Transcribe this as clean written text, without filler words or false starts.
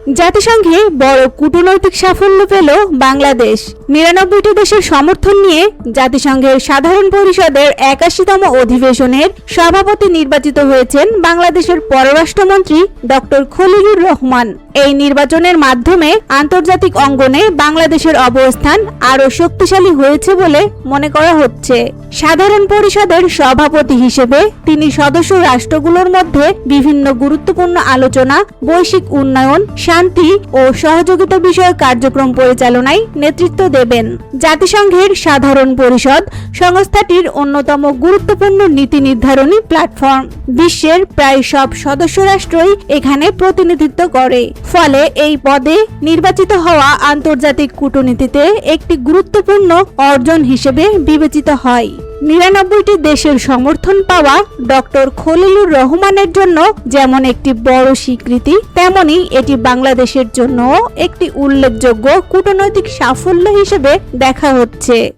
জাতিসংঘে বড় কূটনৈতিক সাফল্য পেল বাংলাদেশ। ৯৯টি দেশের সমর্থন নিয়ে জাতিসংঘের সাধারণ পরিষদের ৮১তম অধিবেশনের সভাপতি নির্বাচিত হয়েছেন বাংলাদেশের পররাষ্ট্রমন্ত্রী ডক্টর খলিলুর রহমান। এই নির্বাচনের মাধ্যমে আন্তর্জাতিক অঙ্গনে বাংলাদেশের অবস্থান আরও শক্তিশালী হয়েছে বলে মনে করা হচ্ছে। সাধারণ পরিষদের সভাপতি হিসেবে তিনি সদস্য রাষ্ট্রগুলোর মধ্যে বিভিন্ন গুরুত্বপূর্ণ আলোচনা, বৈশ্বিক উন্নয়ন, শান্তি ও সহযোগিতা বিষয়ক কার্যক্রম পরিচালনায় নেতৃত্ব দেবেন। জাতিসংঘের সাধারণ পরিষদ সংস্থাটির অন্যতম গুরুত্বপূর্ণ নীতি নির্ধারণী প্ল্যাটফর্ম। বিশ্বের প্রায় সব সদস্য রাষ্ট্রই এখানে প্রতিনিধিত্ব করে। ফলে এই পদে নির্বাচিত হওয়া আন্তর্জাতিক কূটনীতিতে একটি গুরুত্বপূর্ণ অর্জন হিসেবে বিবেচিত হয়। ৯৯টি দেশের সমর্থন পাওয়া ডক্টর খলিলুর রহমানের জন্য যেমন একটি বড় স্বীকৃতি, তেমনি এটি বাংলাদেশের জন্য একটি উল্লেখযোগ্য কূটনৈতিক সাফল্য হিসেবে দেখা হচ্ছে।